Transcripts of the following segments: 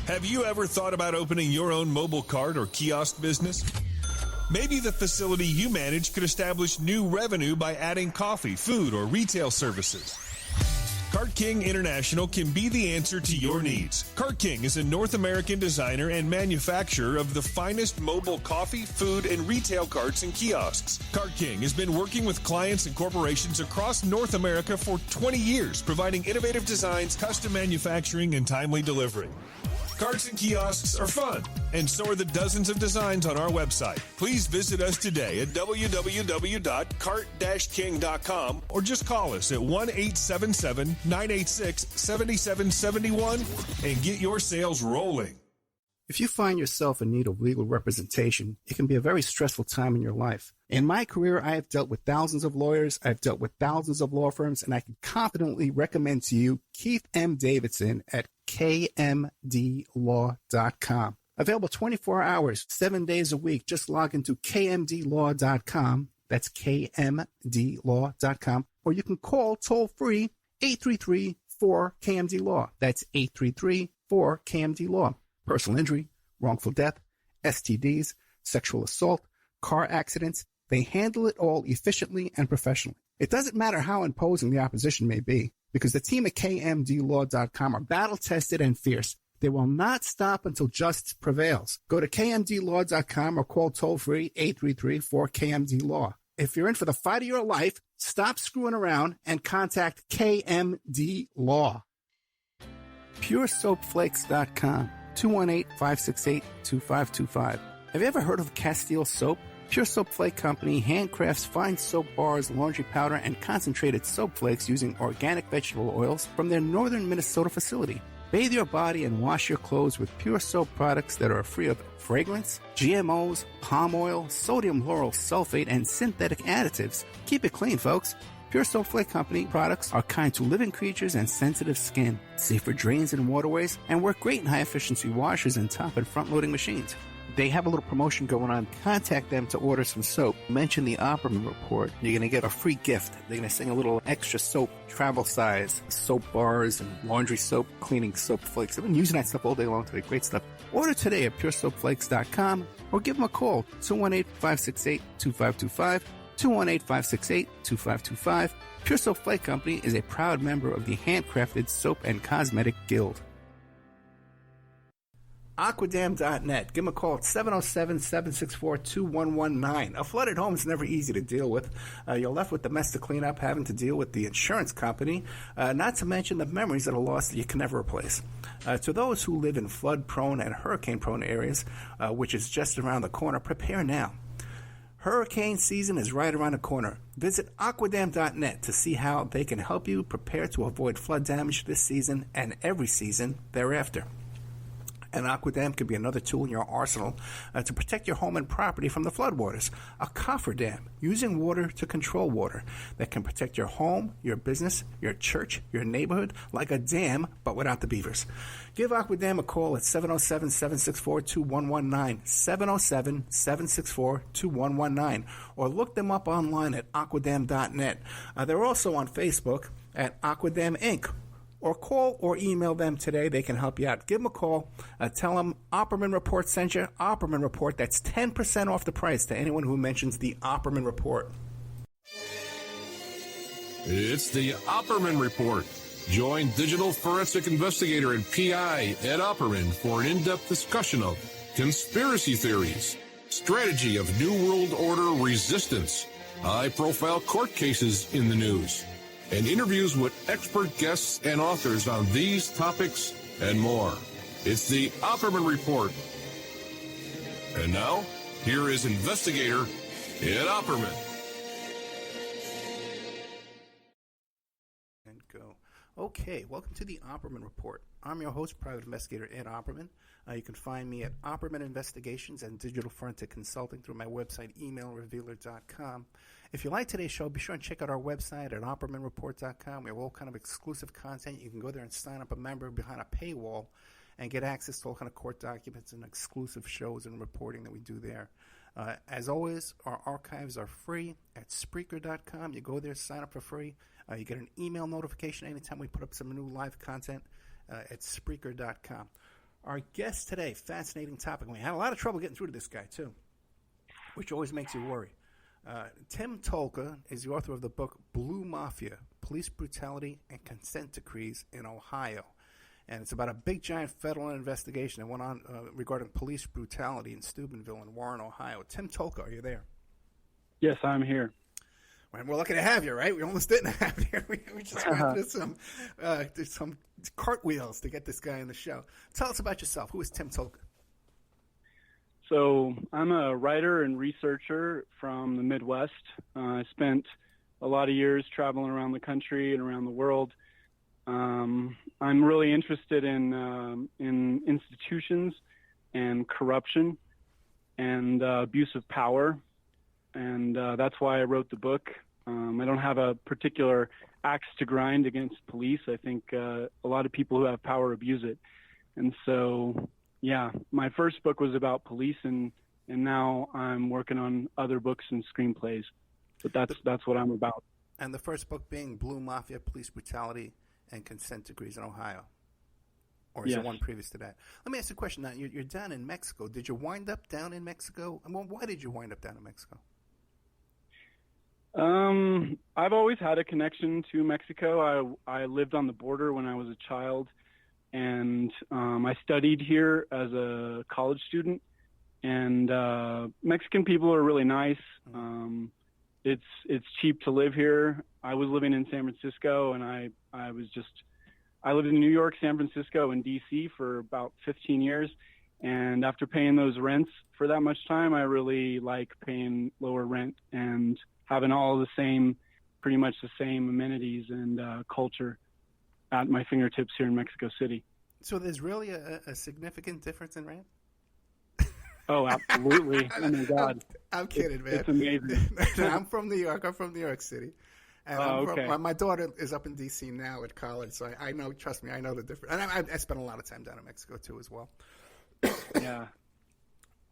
Have you ever thought about opening your own mobile cart or kiosk business? Maybe the facility you manage could establish new revenue by adding coffee, food, or retail services. Cart King International can be the answer to your needs. Cart King is a North American designer and manufacturer of the finest mobile coffee, food, and retail carts and kiosks. Cart King has been working with clients and corporations across North America for 20 years, providing innovative designs, custom manufacturing, and timely delivery. Carts and kiosks are fun, and so are the dozens of designs on our website. Please visit us today at www.cart-king.com or just call us at 1-877-986-7771 and get your sales rolling. If you find yourself in need of legal representation, it can be a very stressful time in your life. In my career, I have dealt with thousands of lawyers, I've dealt with thousands of law firms, and I can confidently recommend to you Keith M. Davidson at kmdlaw.com. Available 24 hours, 7 days a week. Just log into kmdlaw.com. That's kmdlaw.com. Or you can call toll-free 833-4KMD-LAW. That's 833-4KMD-LAW. Personal injury, wrongful death, STDs, sexual assault, car accidents. They handle it all efficiently and professionally. It doesn't matter how imposing the opposition may be, because the team at kmdlaw.com are battle-tested and fierce. They will not stop until justice prevails. Go to kmdlaw.com or call toll-free 833-4KMD-LAW. If you're in for the fight of your life, stop screwing around and contact KMD Law. PureSoapFlakes.com, 218-568-2525. Have you ever heard of Castile Soap? Pure Soap Flake Company handcrafts fine soap bars, laundry powder, and concentrated soap flakes using organic vegetable oils from their northern Minnesota facility. Bathe your body and wash your clothes with pure soap products that are free of fragrance, GMOs, palm oil, sodium lauryl sulfate, and synthetic additives. Keep it clean, folks. Pure Soap Flake Company products are kind to living creatures and sensitive skin, safe for drains and waterways, and work great in high-efficiency washers and top and front-loading machines. They have a little promotion going on. Contact them to order some soap. Mention the Opperman Report. You're going to get a free gift. They're going to send a little extra soap, travel size, soap bars and laundry soap, cleaning soap flakes. I've been using that stuff all day long today. Great stuff. Order today at puresoapflakes.com or give them a call, 218-568-2525, 218-568-2525. Pure Soap Flake Company is a proud member of the Handcrafted Soap and Cosmetic Guild. Aquadam.net. Give them a call at 707-764-2119. A flooded home is never easy to deal with. You're left with the mess to clean up, having to deal with the insurance company, not to mention the memories that are lost that you can never replace. To those who live in flood-prone and hurricane-prone areas, which is just around the corner, prepare now. Hurricane season is right around the corner. Visit Aquadam.net to see how they can help you prepare to avoid flood damage this season and every season thereafter. An Aquadam could be another tool in your arsenal to protect your home and property from the floodwaters. A cofferdam, using water to control water, that can protect your home, your business, your church, your neighborhood, like a dam, but without the beavers. Give Aquadam a call at 707-764-2119, 707-764-2119, or look them up online at aquadam.net. They're also on Facebook at Aquadam Inc., or call or email them today. They can help you out. Give them a call. Tell them Opperman Report sent you. Opperman Report. That's 10% off the price to anyone who mentions the Opperman Report. It's the Opperman Report. Join digital forensic investigator and PI Ed Opperman for an in-depth discussion of conspiracy theories, strategy of New World Order resistance, high-profile court cases in the news, and interviews with expert guests and authors on these topics and more. It's the Opperman Report. And now, here is investigator Ed Opperman. And go. Okay, welcome to the Opperman Report. I'm your host, Private Investigator Ed Opperman. You can find me at Opperman Investigations and Digital Forensic Consulting through my website, emailrevealer.com. If you like today's show, be sure and check out our website at OppermanReport.com. We have all kind of exclusive content. You can go there and sign up a member behind a paywall and get access to all kind of court documents and exclusive shows and reporting that we do there. As always, our archives are free at Spreaker.com. You go there, sign up for free. You get an email notification anytime we put up some new live content at Spreaker.com. Our guest today, fascinating topic. We had a lot of trouble getting through to this guy, too, which always makes you worry. Tim Tolka is the author of the book Blue Mafia, Police Brutality and Consent Decrees in Ohio. And it's about a big, giant federal investigation that went on regarding police brutality in Steubenville and Warren, Ohio. Tim Tolka, are you there? Yes, I'm here. Well, we're lucky to have you, right? We almost didn't have you. We just went through some cartwheels to get this guy on the show. Tell us about yourself. Who is Tim Tolka? So I'm a writer and researcher from the Midwest. I spent a lot of years traveling around the country and around the world. I'm really interested in institutions and corruption and abuse of power, and that's why I wrote the book. I don't have a particular axe to grind against police. I think a lot of people who have power abuse it, and so yeah, my first book was about police, and now I'm working on other books and screenplays. But that's what I'm about. And the first book being Blue Mafia, Police Brutality and Consent Decrees in Ohio. Or is Yes. there one previous to that? Let me ask you a question now. You're down in Mexico. Did you wind up down in Mexico? Well, why did you wind up down in Mexico? I've always had a connection to Mexico. I lived on the border when I was a child, and I studied here as a college student. And Mexican people are really nice. It's cheap to live here. I was living in San Francisco, and I lived in New York, San Francisco, and D.C. for about 15 years. And after paying those rents for that much time, I really like paying lower rent and having pretty much the same amenities and culture at my fingertips here in Mexico City. So there's really a significant difference in rent? Oh, absolutely. Oh, my God. I'm kidding, man. It's amazing. I'm from New York. I'm from New York City. And okay. my daughter is up in D.C. now at college, so I know, trust me, I know the difference. And I spent a lot of time down in Mexico, too, as well. Yeah.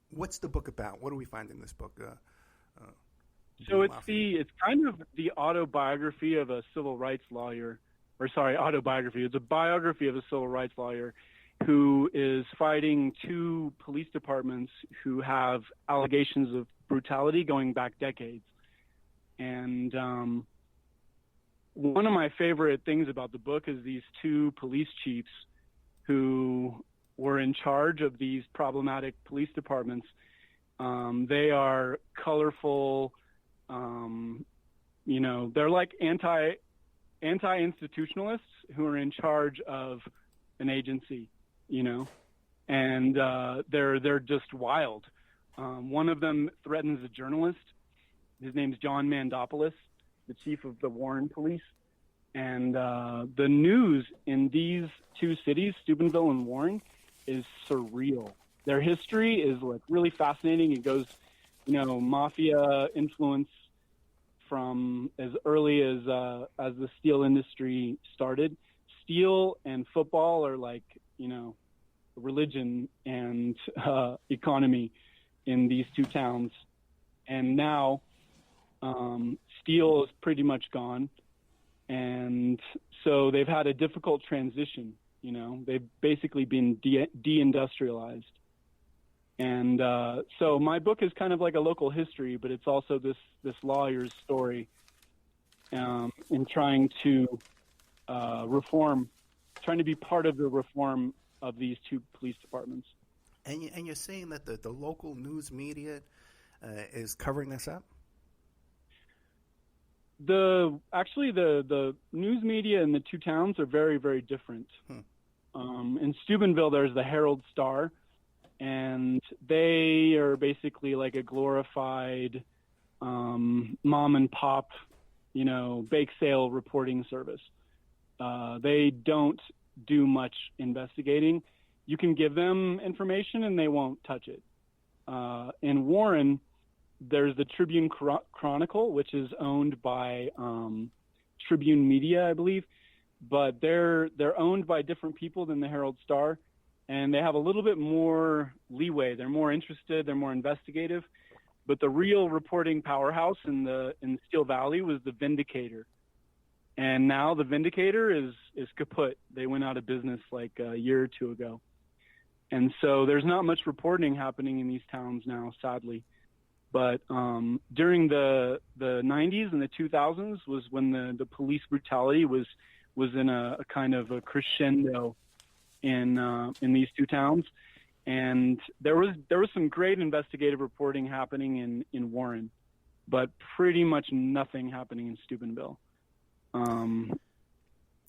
What's the book about? What do we find in this book? So it's kind of the autobiography of a civil rights lawyer, autobiography. It's a biography of a civil rights lawyer who is fighting two police departments who have allegations of brutality going back decades. And one of my favorite things about the book is these two police chiefs who were in charge of these problematic police departments. They are colorful, they're like anti-institutionalists who are in charge of an agency, and they're just wild. One of them threatens a journalist. His name's John Mandopoulos, the chief of the Warren Police. And the news in these two cities, Steubenville and Warren, is surreal. Their history is like really fascinating. It goes, Mafia influence from as early as the steel industry started. Steel and football are like, religion and economy in these two towns. And now steel is pretty much gone. And so they've had a difficult transition. They've basically been deindustrialized. And so my book is kind of like a local history, but it's also this lawyer's story in trying to trying to be part of the reform of these two police departments. And you're saying that the local news media is covering this up? The news media in the two towns are very, very different. In Steubenville, there's the Herald Star, and they are basically like a glorified mom and pop, bake sale reporting service. They don't do much investigating. You can give them information and they won't touch it. In Warren, there's the Tribune Chronicle, which is owned by Tribune Media, I believe, but they're owned by different people than the Herald Star, and they have a little bit more leeway. They're more interested, they're more investigative. But the real reporting powerhouse in Steel Valley was the Vindicator. And now the Vindicator is kaput. They went out of business like a year or two ago. And so there's not much reporting happening in these towns now, sadly. But during the 90s and the 2000s was when the police brutality was in a kind of a crescendo in these two towns. And there was some great investigative reporting happening in Warren, but pretty much nothing happening in Steubenville.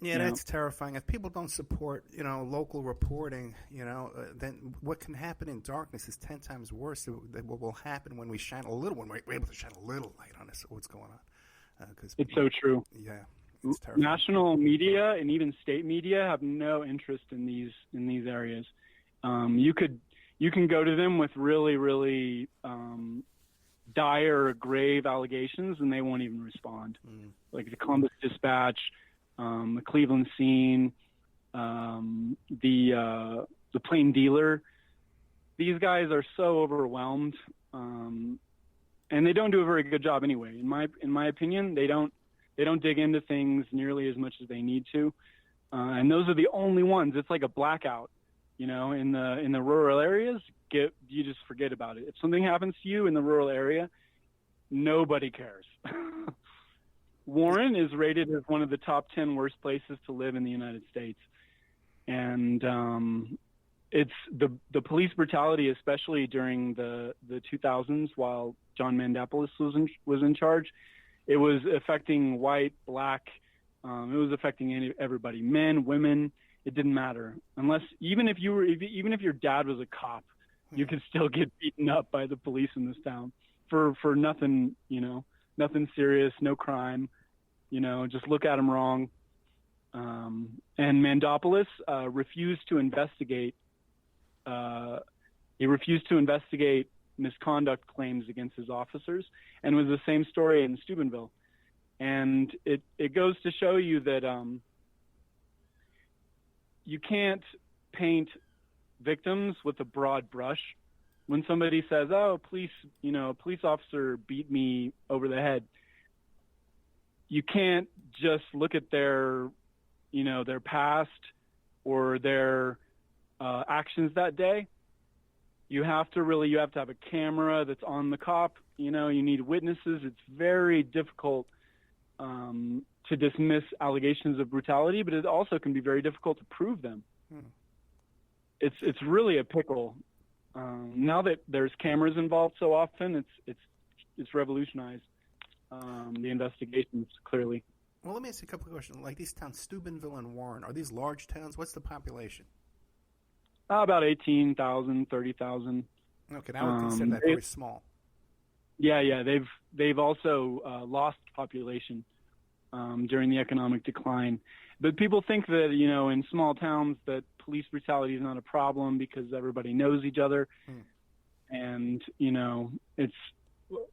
Yeah, that's terrifying. If people don't support, local reporting, then what can happen in darkness is 10 times worse than what will happen when we're able to shine a little light on this, what's going on. It's so true. Yeah, it's terrifying. National media and even state media have no interest in these areas. You can go to them with really, really dire, grave allegations, and they won't even respond. Like the Columbus Dispatch, the Cleveland Scene, the Plain Dealer. These guys are so overwhelmed, and they don't do a very good job anyway. In my opinion, they don't dig into things nearly as much as they need to, and those are the only ones. It's like a blackout, in the rural areas. You just forget about it. If something happens to you in the rural area, nobody cares. Warren is rated as one of the top 10 worst places to live in the United States. And it's the police brutality, especially during the 2000s while John Mandopoulos was in charge. It was affecting white, black. It was affecting everybody, men, women. It didn't matter. Even if your dad was a cop, you could still get beaten up by the police in this town for nothing, nothing serious, no crime, just look at him wrong. And Mandopoulos refused to investigate. He refused to investigate misconduct claims against his officers, and it was the same story in Steubenville. And it goes to show you that you can't paint victims with a broad brush. When somebody says, "Oh, police officer beat me over the head," you can't just look at their past or their actions that day. You have to have a camera that's on the cop. You need witnesses. It's very difficult to dismiss allegations of brutality, but it also can be very difficult to prove them. It's really a pickle. Now that there's cameras involved so often, it's revolutionized the investigations, clearly. Well, let me ask you a couple of questions. Like these towns, Steubenville and Warren, are these large towns? What's the population? About 18,000, 30,000. Okay, I would consider that very small. Yeah. They've also lost population during the economic decline. But people think that, in small towns that police brutality is not a problem because everybody knows each other. And, it's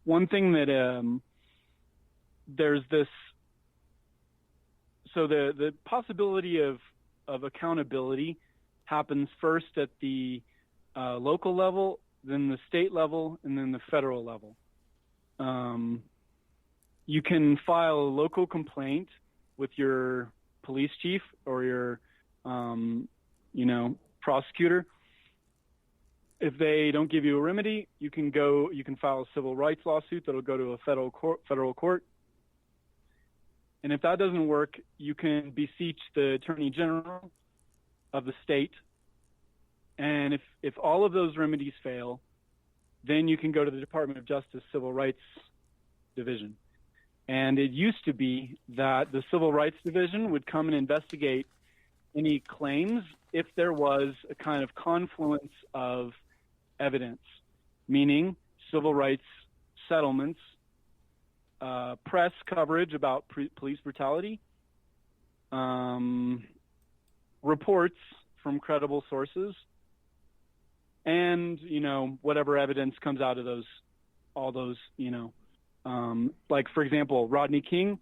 one thing that there's this. So the possibility of accountability happens first at the local level, then the state level, and then the federal level. You can file a local complaint with your police chief or your, prosecutor. If they don't give you a remedy, you can file a civil rights lawsuit that'll go to a federal court. And if that doesn't work, you can beseech the Attorney General of the state. And if all of those remedies fail, then you can go to the Department of Justice Civil Rights Division. And it used to be that the Civil Rights Division would come and investigate any claims if there was a kind of confluence of evidence, meaning civil rights settlements, press coverage about police brutality, reports from credible sources, and, whatever evidence comes out of all those, like, for example, Rodney King,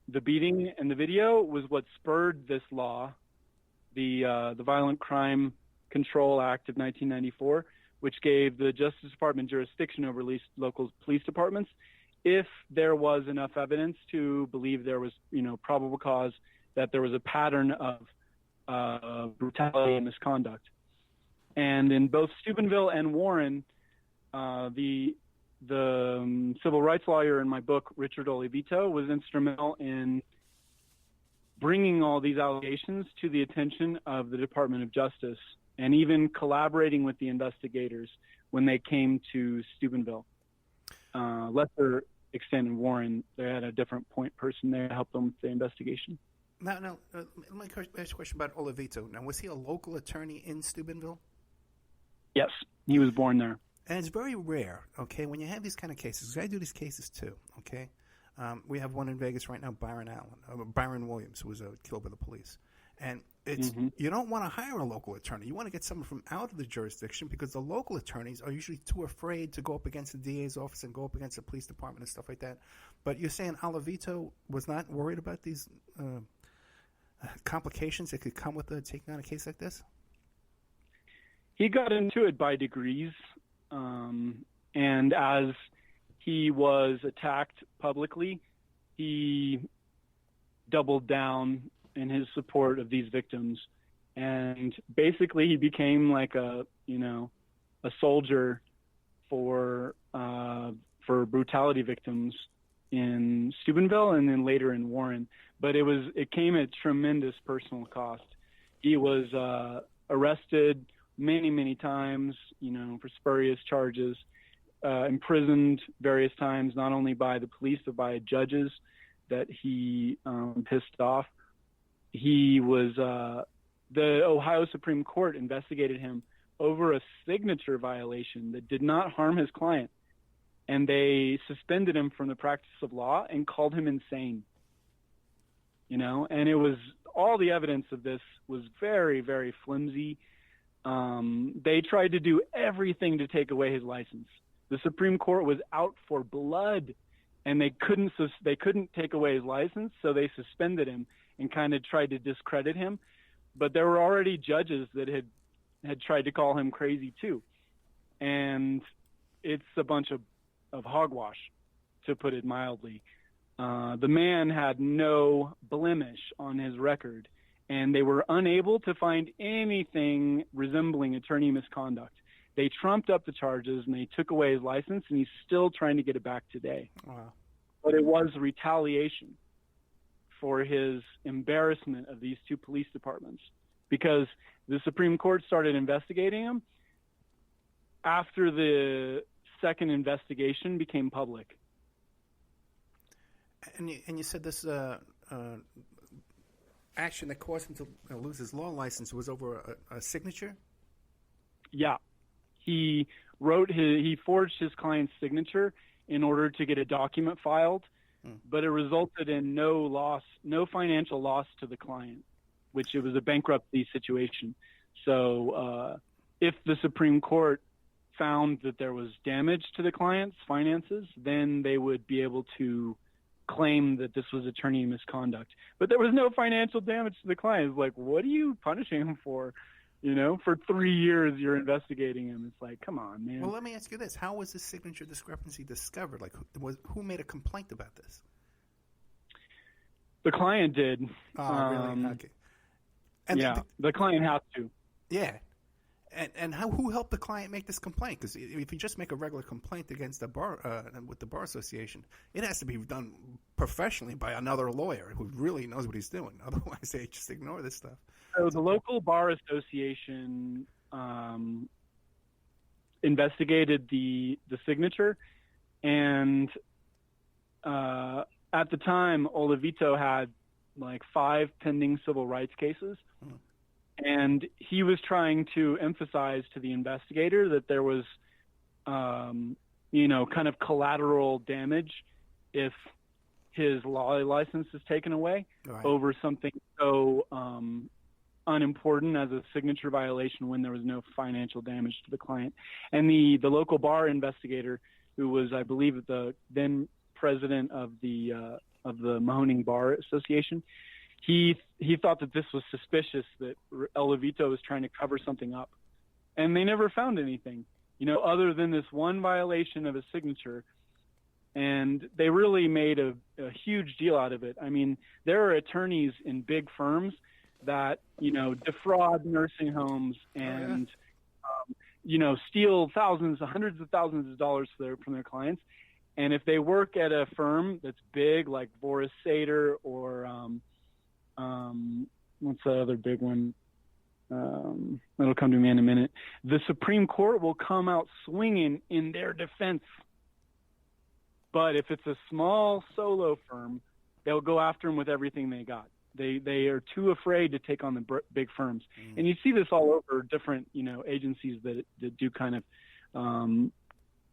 the beating and the video was what spurred this law, the Violent Crime Control Act of 1994, which gave the Justice Department jurisdiction over local police departments if there was enough evidence to believe there was, probable cause that there was a pattern of brutality and misconduct. And in both Steubenville and Warren, the civil rights lawyer in my book, Richard Olivito, was instrumental in bringing all these allegations to the attention of the Department of Justice, and even collaborating with the investigators when they came to Steubenville. Lesser extent in Warren, they had a different point person there to help them with the investigation. Now, let me ask a question about Olivito. Now, was he a local attorney in Steubenville? Yes, he was born there. And it's very rare, okay, when you have these kind of cases, 'cause I do these cases too, okay? We have one in Vegas right now, Byron Williams, who was killed by the police. And it's you don't want to hire a local attorney. You want to get someone from out of the jurisdiction, because the local attorneys are usually too afraid to go up against the DA's office and go up against the police department and stuff like that. But you're saying Olivito was not worried about these complications that could come with taking on a case like this? He got into it by degrees, and as he was attacked publicly, he doubled down in his support of these victims, and basically he became like a soldier for brutality victims in Steubenville and then later in Warren. But it came at tremendous personal cost. He was arrested many times, for spurious charges, imprisoned various times, not only by the police but by judges that he pissed off. He was the Ohio Supreme Court investigated him over a signature violation that did not harm his client, and they suspended him from the practice of law and called him insane. And it was all the evidence of this was very, very flimsy. They tried to do everything to take away his license. The Supreme Court was out for blood, and they couldn't take away his license, so they suspended him and kind of tried to discredit him. But there were already judges that had tried to call him crazy too. And it's a bunch of hogwash, to put it mildly. The man had no blemish on his record, and they were unable to find anything resembling attorney misconduct. They trumped up the charges, and they took away his license, and he's still trying to get it back today. Wow. But it was retaliation for his embarrassment of these two police departments, because the Supreme Court started investigating him after the second investigation became public. And you said this action that caused him to lose his law license was over a signature? Yeah. He forged his client's signature in order to get a document filed, but it resulted in no financial loss to the client, which it was a bankruptcy situation. So if the Supreme Court found that there was damage to the client's finances, then they would be able to claim that this was attorney misconduct. But there was no financial damage to the client. It's like, what are you punishing him for? For 3 years you're investigating him. It's like, come on, man. Well, let me ask you this. How was this signature discrepancy discovered? Like, who made a complaint about this? The client did. Oh, really? Okay. And the client has to. Yeah. And who helped the client make this complaint? Because if you just make a regular complaint against the bar with the bar association, it has to be done professionally by another lawyer who really knows what he's doing. Otherwise, they just ignore this stuff. So the local bar association investigated the signature, and at the time, Olivito had like 5 pending civil rights cases. And he was trying to emphasize to the investigator that there was, kind of collateral damage if his law license is taken away over something so unimportant as a signature violation when there was no financial damage to the client. And the local bar investigator, who was, I believe, the then president of the Mahoning Bar Association, he thought that this was suspicious, that Olivito was trying to cover something up. And they never found anything, other than this one violation of a signature. And they really made a huge deal out of it. I mean, there are attorneys in big firms that, defraud nursing homes and steal hundreds of thousands of dollars from their clients. And if they work at a firm that's big, like Boris Sater or what's the other big one? That'll come to me in a minute. The Supreme Court will come out swinging in their defense. But if it's a small solo firm, they'll go after them with everything they got. They are too afraid to take on the big firms. And you see this all over different, agencies that do kind of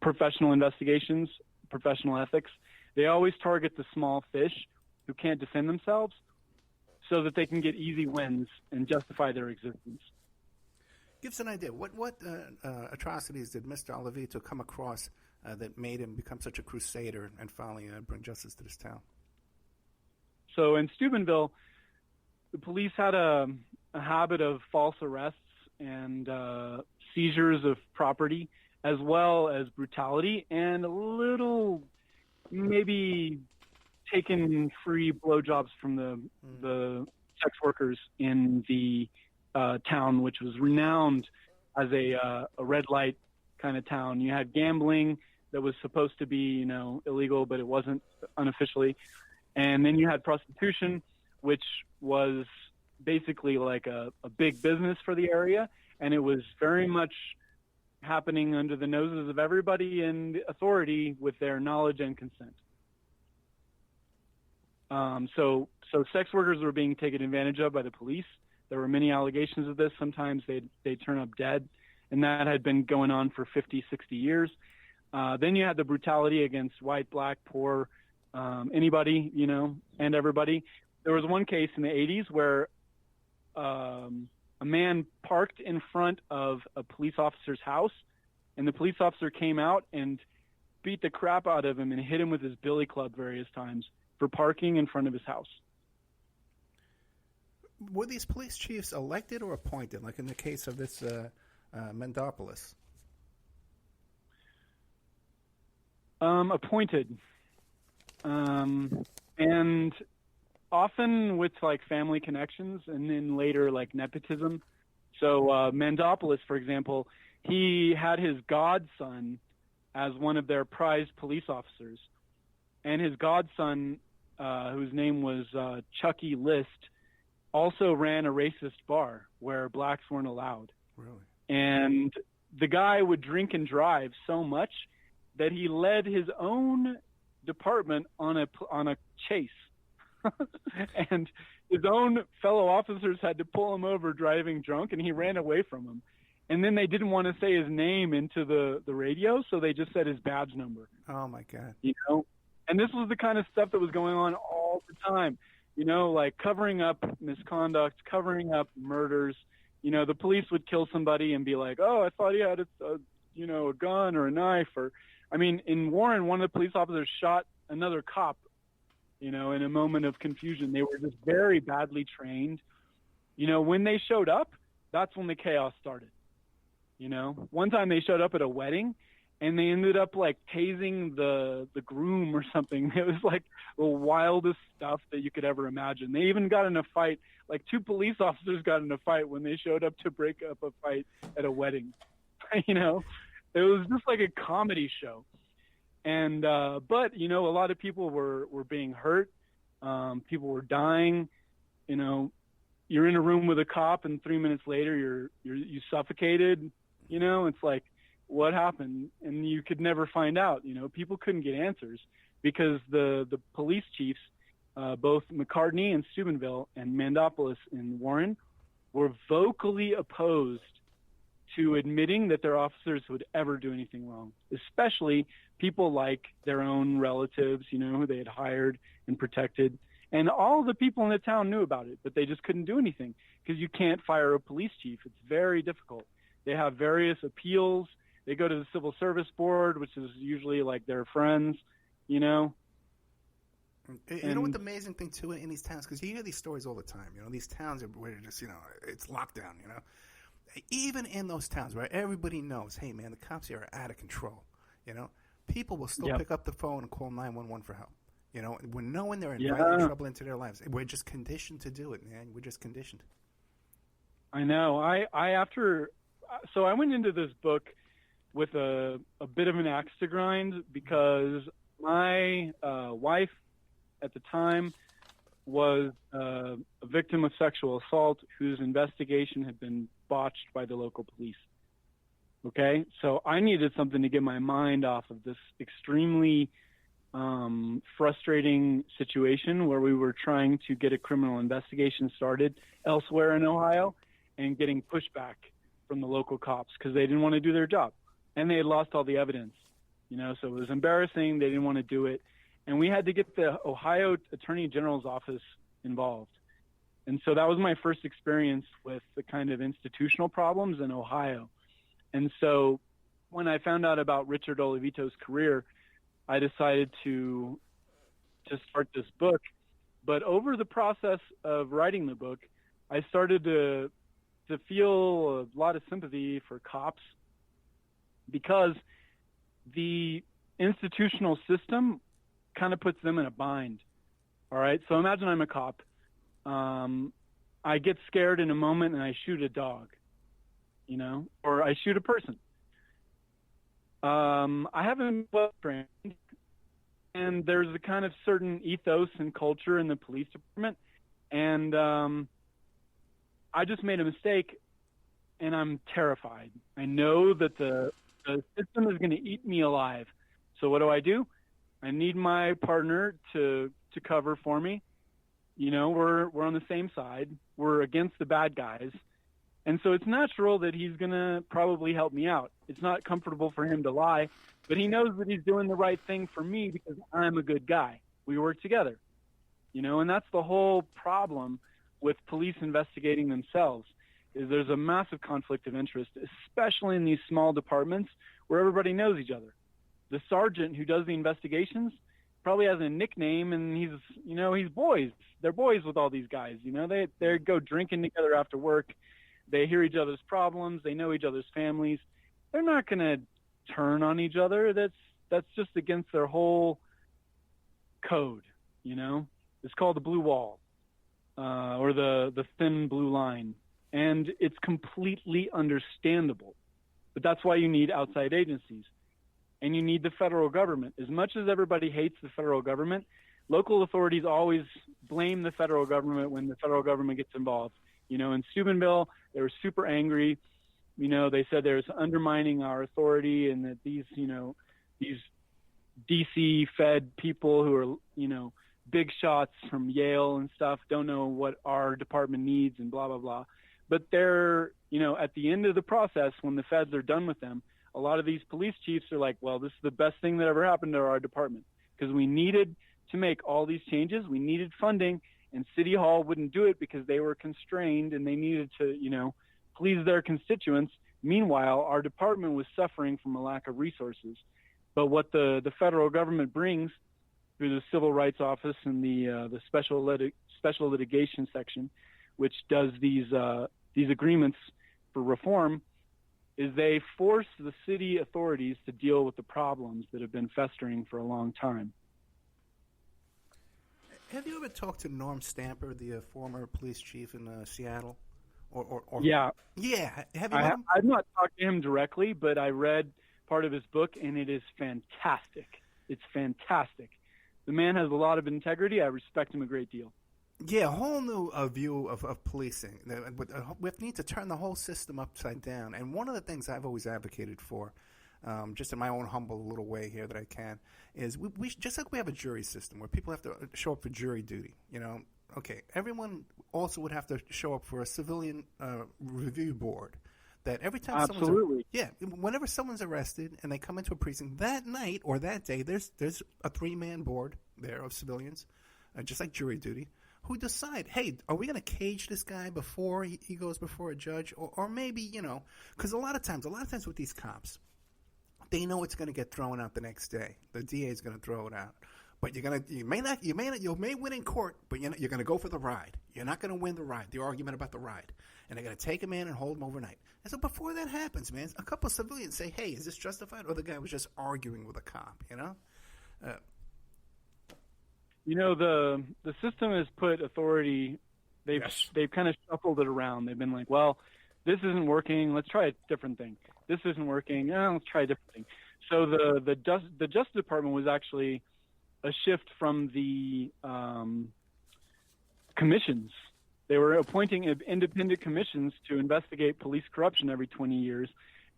professional investigations, professional ethics. They always target the small fish who can't defend themselves so that they can get easy wins and justify their existence. Give us an idea. What atrocities did Mr. Oliveto come across that made him become such a crusader and finally bring justice to this town? So in Steubenville, the police had a habit of false arrests and seizures of property, as well as brutality and a little maybe taking free blowjobs from the sex workers in the town, which was renowned as a red light kind of town. You had gambling that was supposed to be, illegal, but it wasn't unofficially. And then you had prostitution, which was basically like a big business for the area. And it was very much happening under the noses of everybody in authority with their knowledge and consent. So sex workers were being taken advantage of by the police. There were many allegations of this. Sometimes they'd turn up dead, and that had been going on for 50, 60 years. Then you had the brutality against white, black, poor, anybody, and everybody. There was one case in the 80s where a man parked in front of a police officer's house, and the police officer came out and beat the crap out of him and hit him with his billy club various times for parking in front of his house. Were these police chiefs elected or appointed, like in the case of this Mendopoulos? Appointed. And often with like family connections and then later like nepotism. So Mendopoulos, for example, he had his godson as one of their prized police officers. And his godson, whose name was Chucky List, also ran a racist bar where blacks weren't allowed. Really? And the guy would drink and drive so much that he led his own department on a chase. And his own fellow officers had to pull him over driving drunk, and he ran away from them. And then they didn't want to say his name into the radio, so they just said his badge number. Oh, my God. And this was the kind of stuff that was going on all the time, like covering up misconduct, covering up murders. The police would kill somebody and be like, oh, I thought he had a gun or a knife. In Warren, one of the police officers shot another cop, in a moment of confusion. They were just very badly trained. When they showed up, that's when the chaos started. One time they showed up at a wedding and they ended up like tasing the groom or something. It was like the wildest stuff that you could ever imagine. They even got in a fight, like 2 police officers got in a fight when they showed up to break up a fight at a wedding. It was just like a comedy show. And, but, a lot of people were being hurt. People were dying. You're in a room with a cop and 3 minutes later you suffocated. It's like, what happened? And you could never find out. People couldn't get answers because the police chiefs, both McCartney in Steubenville and Mendopoulos in Warren, were vocally opposed to admitting that their officers would ever do anything wrong, especially people like their own relatives, who they had hired and protected. And all the people in the town knew about it, but they just couldn't do anything because you can't fire a police chief. It's very difficult. They have various appeals. They go to the Civil Service Board, which is usually like their friends, You know what the amazing thing, too, in these towns, because you hear these stories all the time, these towns where just, it's lockdown, Even in those towns where everybody knows, hey, man, the cops here are out of control, people will still pick up the phone and call 911 for help. We're knowing they're inviting trouble into their lives. We're just conditioned to do it, man. We're just conditioned. I know. I after So I went into this book with a bit of an axe to grind because my wife at the time was a victim of sexual assault whose investigation had been botched by the local police. Okay, so I needed something to get my mind off of this extremely frustrating situation where we were trying to get a criminal investigation started elsewhere in Ohio and getting pushback from the local cops because they didn't want to do their job and they had lost all the evidence, so it was embarrassing. They didn't want to do it. And we had to get the Ohio Attorney General's office involved. And so that was my first experience with the kind of institutional problems in Ohio. And so when I found out about Richard Olivito's career, I decided to start this book. But over the process of writing the book, I started to feel a lot of sympathy for cops because the institutional system kind of puts them in a bind. All right. So imagine I'm a cop. I get scared in a moment and I shoot a dog, or I shoot a person. I haven't been well trained, and there's a kind of certain ethos and culture in the police department. And I just made a mistake and I'm terrified. I know that the system is going to eat me alive. So what do? I need my partner to cover for me. We're on the same side. We're against the bad guys. And so it's natural that he's going to probably help me out. It's not comfortable for him to lie, but he knows that he's doing the right thing for me because I'm a good guy. We work together, and that's the whole problem with police investigating themselves is there's a massive conflict of interest, especially in these small departments where everybody knows each other. The sergeant who does the investigations probably has a nickname, and he's boys. They're boys with all these guys. They go drinking together after work. They hear each other's problems. They know each other's families. They're not going to turn on each other. That's just against their whole code. It's called the blue wall, or the thin blue line, and it's completely understandable. But that's why you need outside agencies. And you need the federal government. As much as everybody hates the federal government, local authorities always blame the federal government when the federal government gets involved. In Steubenville, they were super angry. They said there's undermining our authority and that these DC fed people who are, big shots from Yale and stuff don't know what our department needs and blah, blah, blah. But they're, at the end of the process, when the feds are done with them, a lot of these police chiefs are like, well, this is the best thing that ever happened to our department because we needed to make all these changes. We needed funding, and City Hall wouldn't do it because they were constrained and they needed to, please their constituents. Meanwhile, our department was suffering from a lack of resources. But what the federal government brings through the Civil Rights Office and the special litigation section, which does these agreements for reform, is they force the city authorities to deal with the problems that have been festering for a long time. Have you ever talked to Norm Stamper, the former police chief in Seattle? Or Yeah. Yeah. Have you I've not talked to him directly, but I read part of his book, and it is fantastic. It's fantastic. The man has a lot of integrity. I respect him a great deal. Yeah, a whole new view of policing. We need to turn the whole system upside down. And one of the things I've always advocated for, just in my own humble little way here that I can, is we just like we have a jury system where people have to show up for jury duty. Okay, everyone also would have to show up for a civilian review board. That every time whenever someone's arrested and they come into a precinct that night or that day, there's a 3-man board there of civilians, just like jury duty, who decide, hey, are we going to cage this guy before he goes before a judge? Or maybe, because a lot of times with these cops, they know it's going to get thrown out the next day. The DA is going to throw it out. But you may win in court, but you're going to go for the ride. You're not going to win the ride, the argument about the ride. And they're going to take him in and hold him overnight. And so before that happens, man, a couple of civilians say, hey, is this justified? Or the guy was just arguing with a cop, The system has put authority. They've kind of shuffled it around. They've been like, well, This isn't working. Let's try a different thing. This isn't working. Let's try a different thing. So the Justice Department was actually a shift from the commissions. They were appointing independent commissions to investigate police corruption every 20 years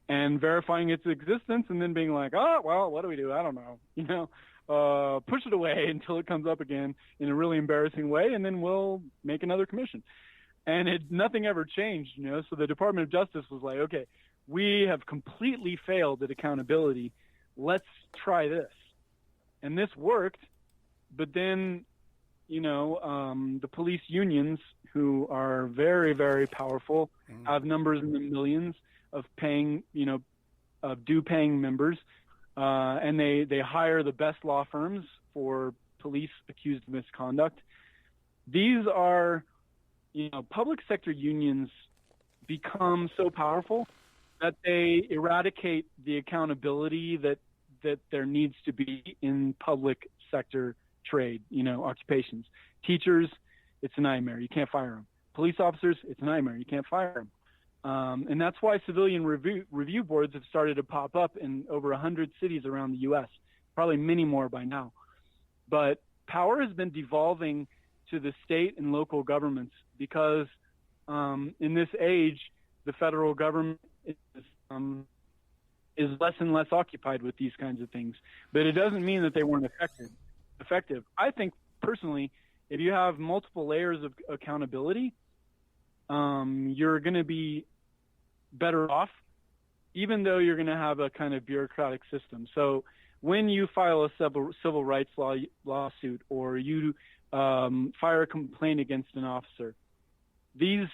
and verifying its existence and then being like, oh, well, what do we do? I don't know. Push it away until it comes up again in a really embarrassing way, and then we'll make another commission. And nothing ever changed, So the Department of Justice was like, okay, we have completely failed at accountability. Let's try this. And this worked, but then, the police unions, who are very, very powerful, have numbers in the millions of paying, of due-paying members, and they hire the best law firms for police accused of misconduct. These are, public sector unions become so powerful that they eradicate the accountability that there needs to be in public sector trade, occupations. Teachers, it's a nightmare. You can't fire them. Police officers, it's a nightmare. You can't fire them. And that's why civilian review boards have started to pop up in over 100 cities around the U.S., probably many more by now. But power has been devolving to the state and local governments because in this age, the federal government is less and less occupied with these kinds of things. But it doesn't mean that they weren't effective. I think, personally, if you have multiple layers of accountability, you're going to be better off, even though you're going to have a kind of bureaucratic system. So when you file a civil rights lawsuit or you fire a complaint against an officer, these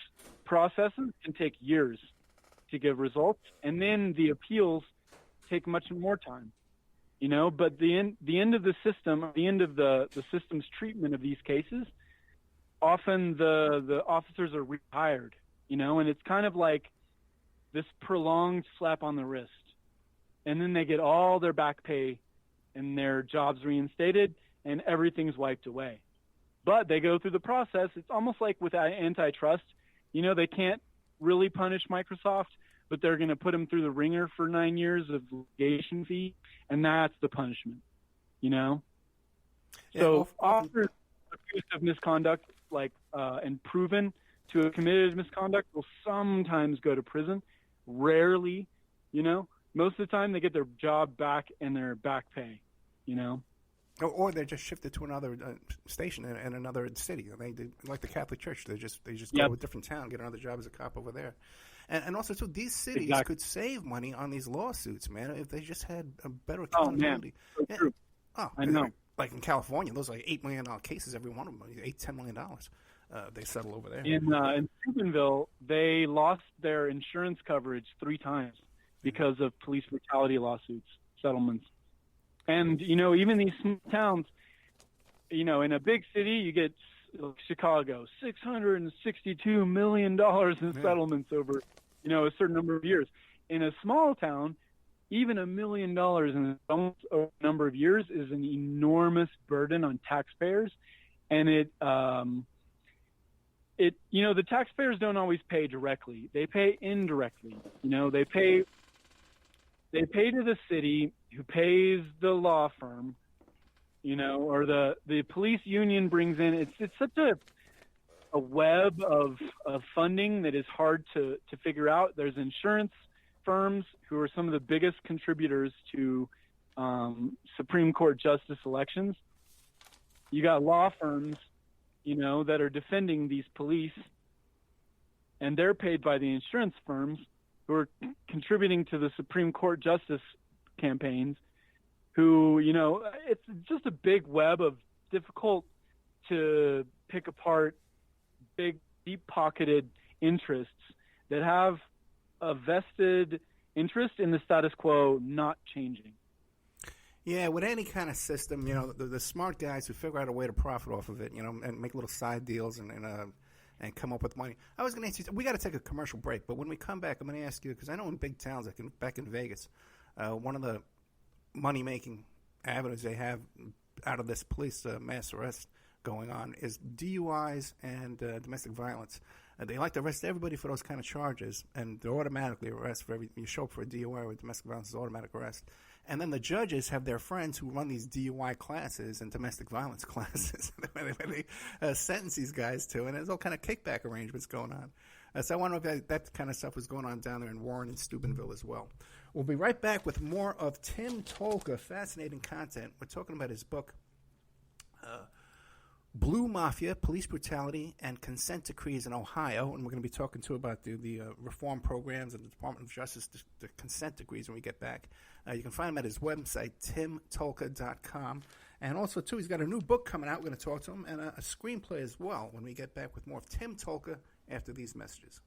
processes can take years to give results, and then the appeals take much more time. But the end of the system, the end of the system's treatment of these cases, often the officers are rehired, and it's kind of like this prolonged slap on the wrist. And then they get all their back pay and their jobs reinstated and everything's wiped away. But they go through the process. It's almost like with antitrust, they can't really punish Microsoft, but they're going to put them through the ringer for 9 years of litigation fee, and that's the punishment, So officers accused of misconduct, and proven to have committed misconduct, will sometimes go to prison. Rarely, most of the time they get their job back and their back pay, Or they're just shifted to another station in another city. They like the Catholic Church. They just go to a different town, get another job as a cop over there. And also, too, these cities could save money on these lawsuits, man, if they just had a better accountability. Oh, man. So true. Oh, I know. Like in California, those are like $8 million cases, every one of them, $10 million. They settle over there. In Steubenville, they lost their insurance coverage 3 times because of police brutality lawsuits, settlements. And, even these small towns, in a big city, you get Chicago, $662 million in settlements over, a certain number of years. In a small town, even $1 million in settlements over a number of years is an enormous burden on taxpayers. And the taxpayers don't always pay directly. They pay indirectly. They pay to the city who pays the law firm, or the police union brings in. It's such a web of funding that is hard to figure out. There's insurance firms who are some of the biggest contributors to Supreme Court justice elections. You got law firms, that are defending these police, and they're paid by the insurance firms who are contributing to the Supreme Court justice campaigns, who, it's just a big web of difficult to pick apart, big, deep-pocketed interests that have a vested interest in the status quo not changing. Yeah, with any kind of system, the smart guys who figure out a way to profit off of it, and make little side deals and come up with money. I was going to ask you, we got to take a commercial break, but when we come back, I'm going to ask you, because I know in big towns, like back in Vegas, one of the money-making avenues they have out of this police mass arrest going on is DUIs and domestic violence. They like to arrest everybody for those kind of charges, and they're automatically arrest for every. You show up for a DUI or domestic violence, is automatic arrest. And then the judges have their friends who run these DUI classes and domestic violence classes. They sentence these guys to, and there's all kind of kickback arrangements going on. So I wonder if that kind of stuff was going on down there in Warren and Steubenville as well. We'll be right back with more of Tim Tolka, fascinating content. We're talking about his book, Blue Mafia, Police Brutality, and Consent Decrees in Ohio. And we're going to be talking, too, about the reform programs and the Department of Justice, the consent decrees when we get back. You can find him at his website, timtolka.com. And also, too, he's got a new book coming out. We're going to talk to him, and a screenplay as well when we get back with more of Tim Tolka after these messages.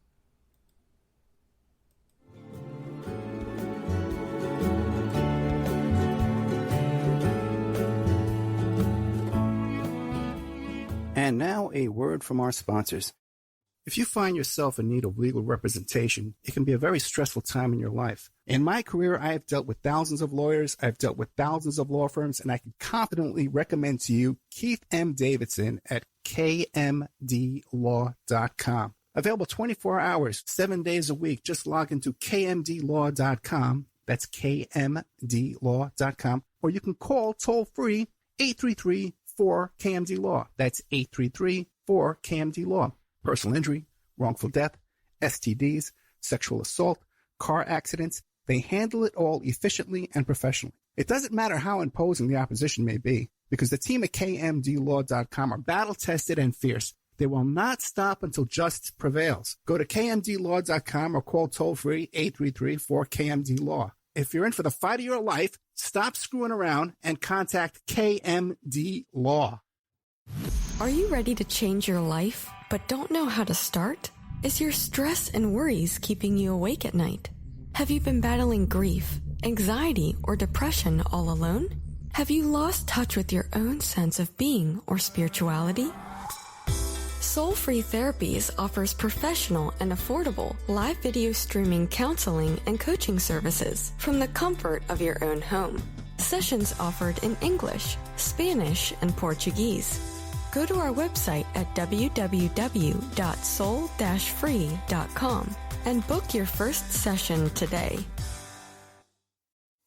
And now a word from our sponsors. If you find yourself in need of legal representation, it can be a very stressful time in your life. In my career, I have dealt with thousands of lawyers, I've dealt with thousands of law firms, and I can confidently recommend to you Keith M. Davidson at kmdlaw.com. Available 24 hours, 7 days a week. Just log into kmdlaw.com. That's kmdlaw.com. Or you can call toll-free 833-4KMD-LAW. That's 833-4KMD-LAW. Personal injury, wrongful death, STDs, sexual assault, car accidents. They handle it all efficiently and professionally. It doesn't matter how imposing the opposition may be, because the team at kmdlaw.com are battle-tested and fierce. They will not stop until justice prevails. Go to kmdlaw.com or call toll-free 833-4KMD-LAW. If you're in for the fight of your life, stop screwing around and contact KMD Law. Are you ready to change your life, but don't know how to start? Is your stress and worries keeping you awake at night? Have you been battling grief, anxiety, or depression all alone? Have you lost touch with your own sense of being or spirituality? Soul Free Therapies offers professional and affordable live video streaming counseling and coaching services from the comfort of your own home. Sessions offered in English, Spanish, and Portuguese. Go to our website at www.soul-free.com and book your first session today.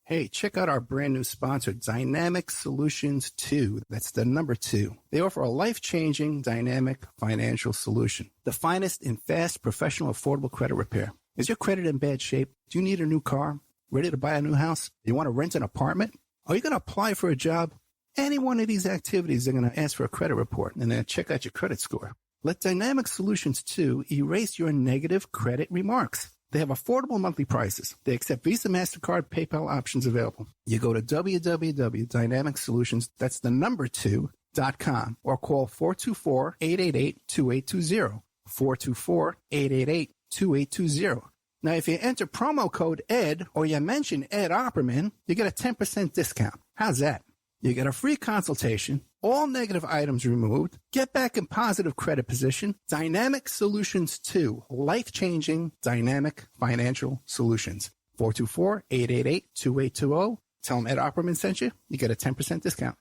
Hey, check out our brand new sponsor, Dynamic Solutions 2. That's the number 2. They offer a life-changing, dynamic financial solution. The finest in fast, professional, affordable credit repair. Is your credit in bad shape? Do you need a new car? Ready to buy a new house? You want to rent an apartment? Are you going to apply for a job? Any one of these activities, they're going to ask for a credit report and then check out your credit score. Let Dynamic Solutions 2 erase your negative credit remarks. They have affordable monthly prices. They accept Visa, MasterCard, PayPal options available. You go to www.dynamicsolutions, that's the number 2.com, or call 424-888-2820. 424-888-2820. Now, if you enter promo code ED or you mention Ed Opperman, you get a 10% discount. How's that? You get a free consultation, all negative items removed, get back in positive credit position. Dynamic Solutions 2, life-changing dynamic financial solutions. 424-888-2820. Tell them Ed Opperman sent you. You get a 10% discount.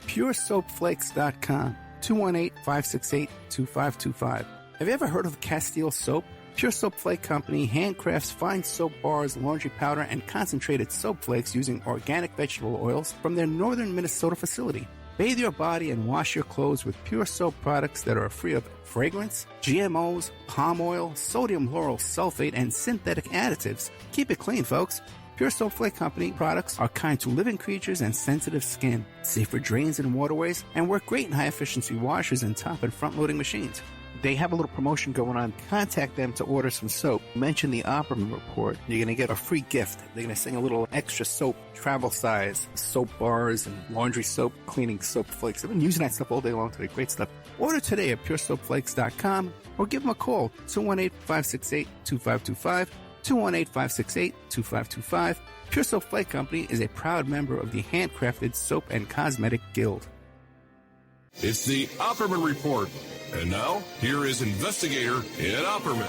PureSoapFlakes.com, 218-568-2525. Have you ever heard of Castile Soap? Pure Soap Flake Company handcrafts fine soap bars, laundry powder, and concentrated soap flakes using organic vegetable oils from their northern Minnesota facility. Bathe your body and wash your clothes with Pure Soap products that are free of fragrance, GMOs, palm oil, sodium lauryl sulfate, and synthetic additives. Keep it clean, folks. Pure Soap Flake Company products are kind to living creatures and sensitive skin, safe for drains and waterways, and work great in high-efficiency washers and top and front-loading machines. They have a little promotion going on. Contact them to order some soap. Mention the Opperman Report. You're going to get a free gift. They're going to send a little extra soap, travel size, soap bars and laundry soap, cleaning soap flakes. I've been using that stuff all day long today. Great stuff. Order today at puresoapflakes.com or give them a call, 218-568-2525, 218-568-2525. Pure Soap Flake Company is a proud member of the Handcrafted Soap and Cosmetic Guild. It's the Opperman Report. And now, here is investigator Ed Opperman.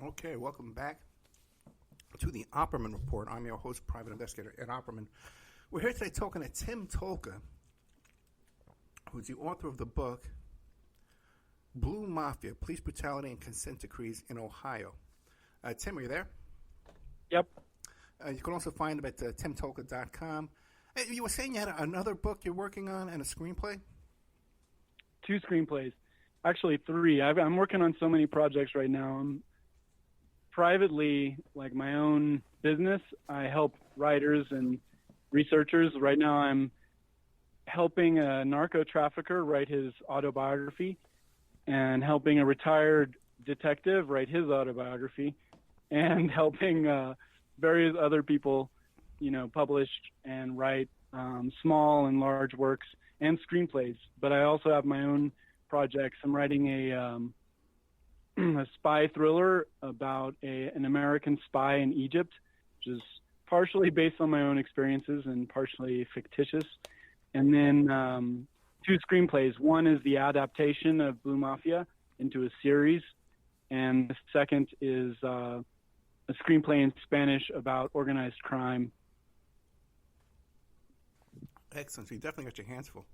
Okay, welcome back to the Opperman Report. I'm your host, private investigator Ed Opperman. We're here today talking to Tim Tolka, who's the author of the book Blue Mafia, Police Brutality and Consent Decrees in Ohio. Tim, are you there? Yep. You can also find him at timtolka.com. You were saying you had another book you're working on and a screenplay? 2 screenplays. Actually, 3. I'm working on so many projects right now. I'm privately, like my own business, I help writers and researchers. Right now I'm helping a narco trafficker write his autobiography and helping a retired detective write his autobiography and helping various other people, publish and write small and large works and screenplays. But I also have my own projects. I'm writing a spy thriller about an American spy in Egypt, which is partially based on my own experiences and partially fictitious. And then 2 screenplays. One is the adaptation of Blue Mafia into a series, and the second is a screenplay in Spanish about organized crime. Excellent. So you definitely got your hands full.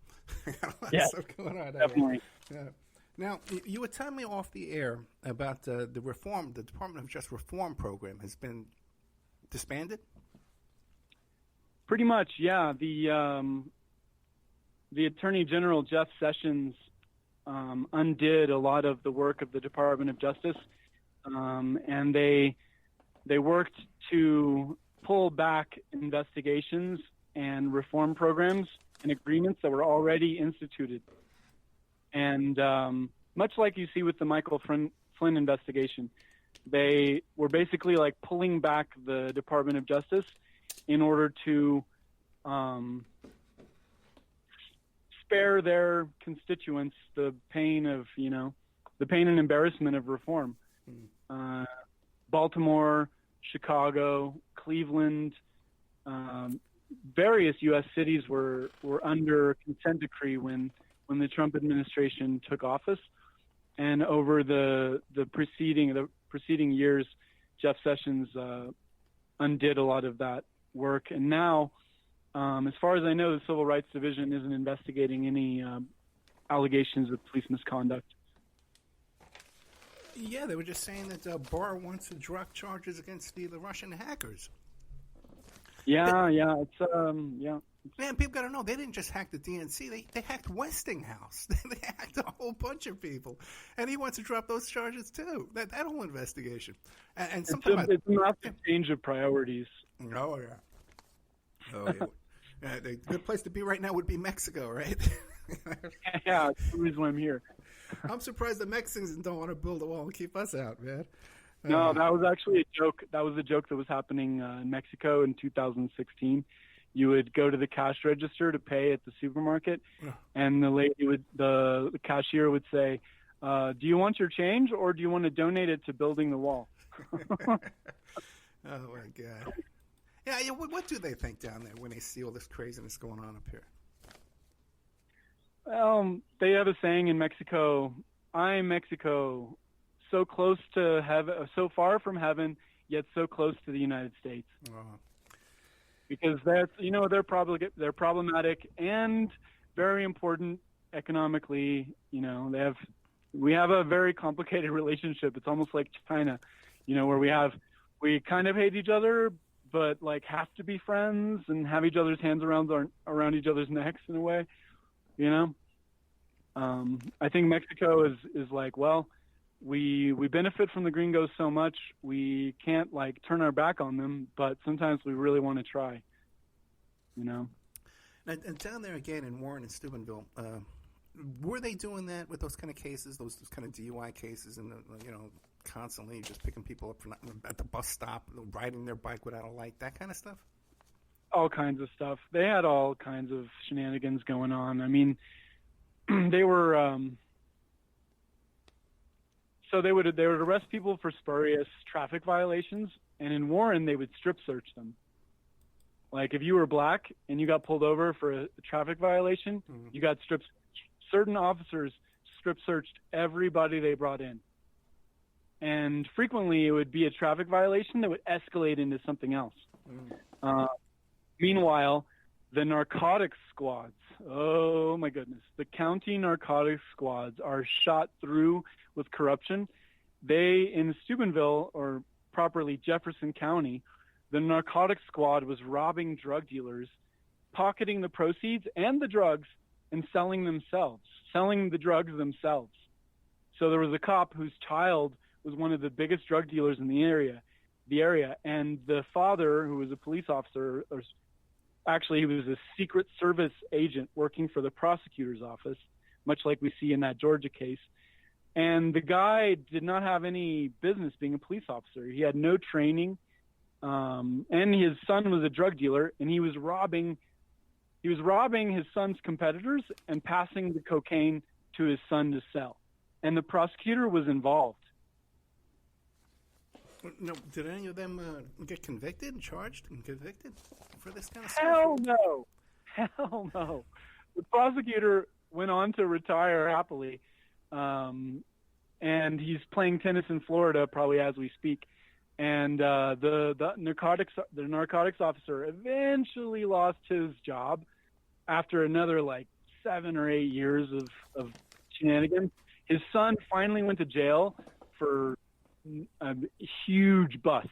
Yeah, stuff going on definitely. Yeah. Now, you were telling me off the air about the Department of Justice reform program has been disbanded? Pretty much, yeah. The Attorney General, Jeff Sessions, undid a lot of the work of the Department of Justice, and they worked to pull back investigations and reform programs and agreements that were already instituted. And much like you see with the Michael Flynn investigation, they were basically like pulling back the Department of Justice in order to spare their constituents the pain of, the pain and embarrassment of reform. Baltimore, Chicago, Cleveland, various U.S. cities were under consent decree when the Trump administration took office, and over the preceding years, Jeff Sessions undid a lot of that work. And now, as far as I know, the Civil Rights Division isn't investigating any allegations of police misconduct. Yeah, they were just saying that Barr wants to drop charges against the Russian hackers. Yeah, it's yeah. Man, people got to know, they didn't just hack the DNC. They hacked Westinghouse. They hacked a whole bunch of people. And he wants to drop those charges, too. That whole investigation. And it's a massive change of priorities. Oh, yeah. Oh, yeah. The good place to be right now would be Mexico, right? Yeah, that's the reason why I'm here. I'm surprised the Mexicans don't want to build a wall and keep us out, man. No, that was actually a joke. That was a joke that was happening in Mexico in 2016. You would go to the cash register to pay at the supermarket, and the cashier would say, "Do you want your change, or do you want to donate it to building the wall?" Oh my God! Yeah. What do they think down there when they see all this craziness going on up here? They have a saying in Mexico: "I'm Mexico, so close to heaven, so far from heaven, yet so close to the United States." Because that's, they're problematic and very important economically. We have a very complicated relationship. It's almost like China, where we kind of hate each other, but like have to be friends and have each other's hands around each other's necks in a way. I think Mexico is like, well, we benefit from the gringos so much, we can't like turn our back on them, but sometimes we really want to try, And down there again in Warren and Steubenville, were they doing that with those kind of cases, those kind of DUI cases, and constantly just picking people up at the bus stop, riding their bike without a light, that kind of stuff? All kinds of stuff. They had all kinds of shenanigans going on. I mean, they were. So they would arrest people for spurious traffic violations, and in Warren they would strip search them. Like if you were black and you got pulled over for a traffic violation, you got strip searched. Certain officers strip searched everybody they brought in. And frequently it would be a traffic violation that would escalate into something else. Meanwhile, the narcotics squads, oh my goodness, the county narcotics squads are shot through with corruption. They, in Steubenville, or properly Jefferson County, the narcotics squad was robbing drug dealers, pocketing the proceeds and the drugs, and selling the drugs themselves. So there was a cop whose child was one of the biggest drug dealers in the area, and the father, who was a police officer, or actually he was a Secret Service agent working for the prosecutor's office, much like we see in that Georgia case. And the guy did not have any business being a police officer. He had no training, and his son was a drug dealer, and he was robbing his son's competitors and passing the cocaine to his son to sell. And the prosecutor was involved. No, did any of them get convicted, charged, and convicted for this kind of Hell stuff? Hell no. The prosecutor went on to retire happily, and he's playing tennis in Florida probably as we speak. And the narcotics officer eventually lost his job after another 7 or 8 years of shenanigans. His son finally went to jail for a huge bust.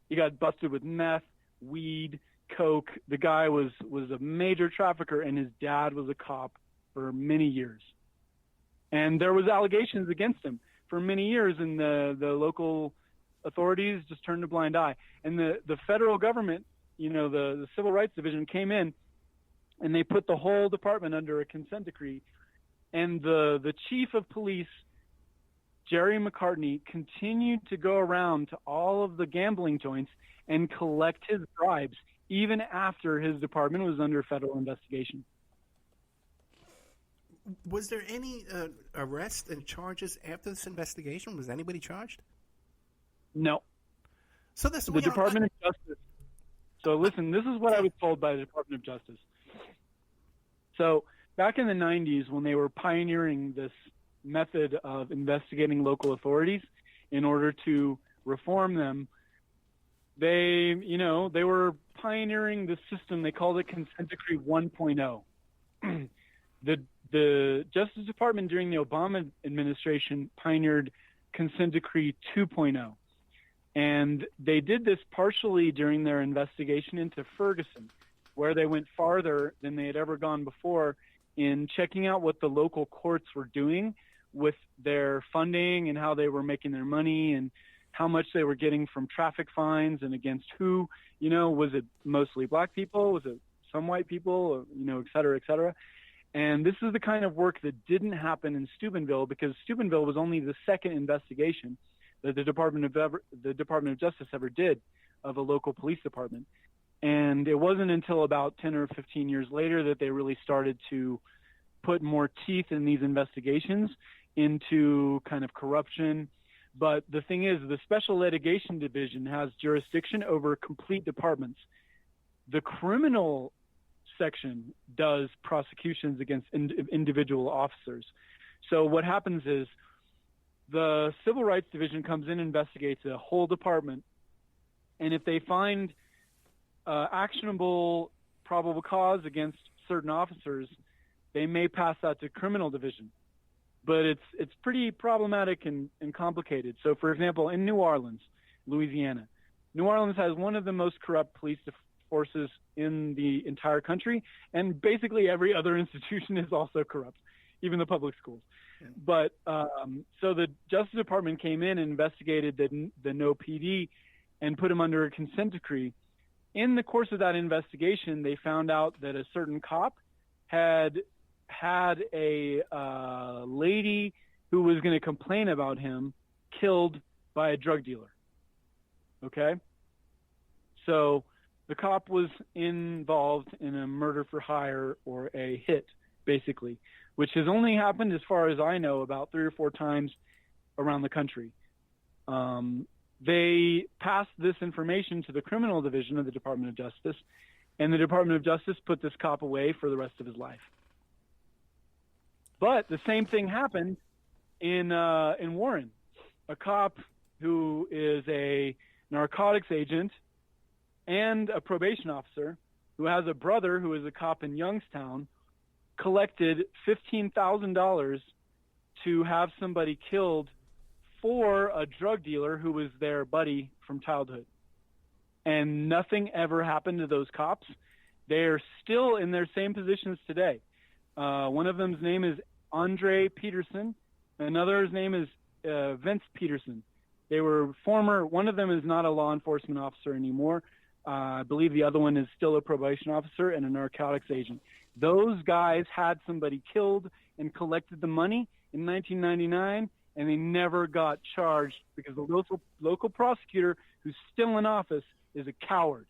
He got busted with meth, weed, coke. The guy was a major trafficker, and his dad was a cop for many years. And there was allegations against him for many years, and the local authorities just turned a blind eye. And the federal government, the Civil Rights Division came in, and they put the whole department under a consent decree. And the chief of police, Jerry McCartney, continued to go around to all of the gambling joints and collect his bribes, even after his department was under federal investigation. Was there any arrest and charges after this investigation? Was anybody charged? No. So the Department of Justice. So listen, this is what I was told by the Department of Justice. So back in the 90s, when they were pioneering this method of investigating local authorities in order to reform them, they were pioneering the system. They called it Consent Decree 1.0. The Justice Department during the Obama administration pioneered Consent Decree 2.0. And they did this partially during their investigation into Ferguson, where they went farther than they had ever gone before in checking out what the local courts were doing with their funding and how they were making their money and how much they were getting from traffic fines and against who. Was it mostly black people? Was it some white people? Et cetera, et cetera. And this is the kind of work that didn't happen in Steubenville, because Steubenville was only the second investigation that the Department of Justice ever did of a local police department. And it wasn't until about 10 or 15 years later that they really started to put more teeth in these investigations into kind of corruption. But the thing is, the Special Litigation Division has jurisdiction over complete departments. The criminal section does prosecutions against individual officers. So what happens is the Civil Rights Division comes in and investigates a whole department, and if they find actionable probable cause against certain officers, they may pass that to criminal division. But it's pretty problematic and complicated. So, for example, in New Orleans, Louisiana, New Orleans has one of the most corrupt police forces in the entire country, and basically every other institution is also corrupt, even the public schools. Yeah. But so the Justice Department came in and investigated the No PD and put him under a consent decree. In the course of that investigation, they found out that a certain cop had a lady who was going to complain about him killed by a drug dealer. Okay? So the cop was involved in a murder for hire, or a hit, basically, which has only happened, as far as I know, about 3 or 4 times around the country. They passed this information to the criminal division of the Department of Justice, and the Department of Justice put this cop away for the rest of his life. But the same thing happened in Warren, a cop who is a narcotics agent and a probation officer who has a brother who is a cop in Youngstown collected $15,000 to have somebody killed for a drug dealer who was their buddy from childhood. And nothing ever happened to those cops. They're still in their same positions today. One of them's name is Andre Peterson. Another's name is Vince Peterson. They were one of them is not a law enforcement officer anymore. I believe the other one is still a probation officer and a narcotics agent. Those guys had somebody killed and collected the money in 1999, and they never got charged because the local prosecutor who's still in office is a coward.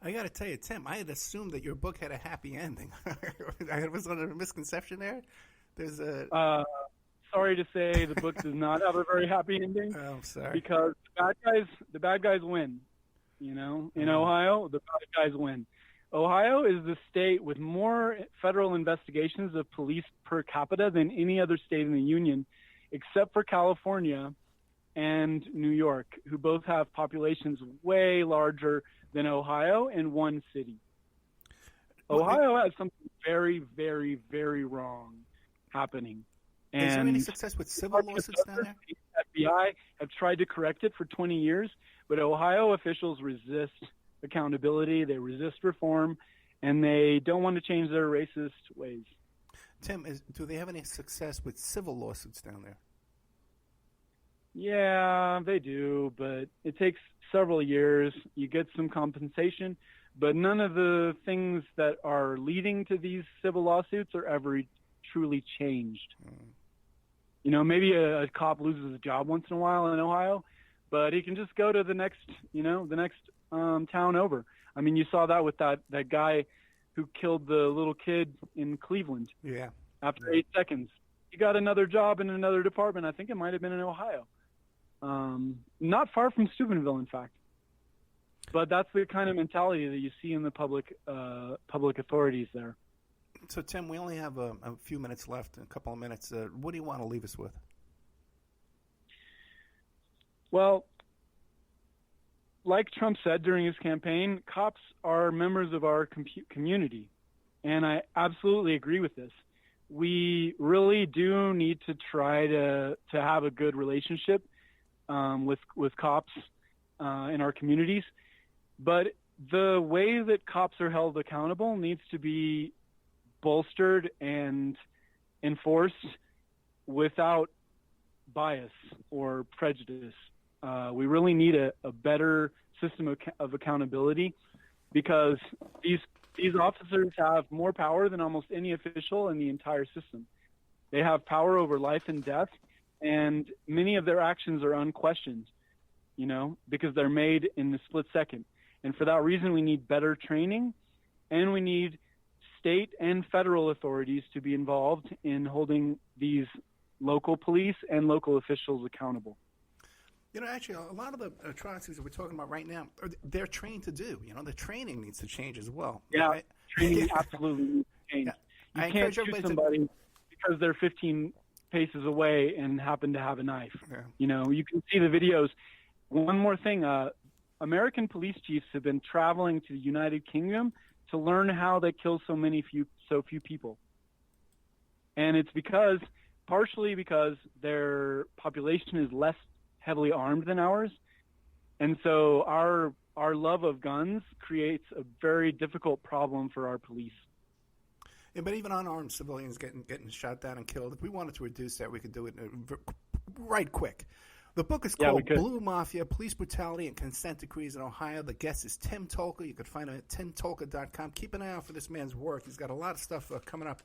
I got to tell you, Tim, I had assumed that your book had a happy ending. I was under a misconception there. There's a... sorry to say the book does not have a very happy ending. Oh, sorry. Because the bad guys win. You know, in Ohio, the bad guys win. Ohio is the state with more federal investigations of police per capita than any other state in the union, except for California and New York, who both have populations way larger than Ohio in one city. Ohio has something very, very, very wrong happening. And is there any success with civil lawsuits down there? The FBI have tried to correct it for 20 years, but Ohio officials resist accountability, they resist reform, and they don't want to change their racist ways. Tim, do they have any success with civil lawsuits down there? Yeah, they do, but it takes several years. You get some compensation, but none of the things that are leading to these civil lawsuits are ever truly changed. You know, maybe a cop loses a job once in a while in Ohio, but he can just go to the next town over. I mean, you saw that with that guy who killed the little kid in Cleveland. Yeah. After 8 seconds, he got another job in another department. I think it might have been in Ohio. Not far from Steubenville, in fact. But that's the kind of mentality that you see in the public authorities there. So, Tim, we only have a few minutes left, a couple of minutes. What do you want to leave us with? Well, like Trump said during his campaign, cops are members of our community. And I absolutely agree with this. We really do need to try to have a good relationship with cops in our communities. But the way that cops are held accountable needs to be bolstered and enforced without bias or prejudice. We really need a better system of accountability because these officers have more power than almost any official in the entire system. They have power over life and death, and many of their actions are unquestioned, you know, because they're made in the split second. And for that reason, we need better training, and we need state and federal authorities to be involved in holding these local police and local officials accountable. You know, actually, a lot of the atrocities that we're talking about right now, they're trained to do. You know, the training needs to change as well. Yeah, right? Training absolutely needs to change. Yeah. You can't shoot somebody because they're 15 paces away and happen to have a knife. Yeah. You know, you can see the videos. One more thing, American police chiefs have been traveling to the United Kingdom to learn how they kill so few people. And it's partially because their population is less heavily armed than ours. And so our love of guns creates a very difficult problem for our police. Yeah, but even unarmed civilians getting shot down and killed, if we wanted to reduce that, we could do it right quick. The book is called Blue Mafia, Police Brutality and Consent Decrees in Ohio. The guest is Tim Tolka. You can find him at timtolka.com. Keep an eye out for this man's work. He's got a lot of stuff coming up,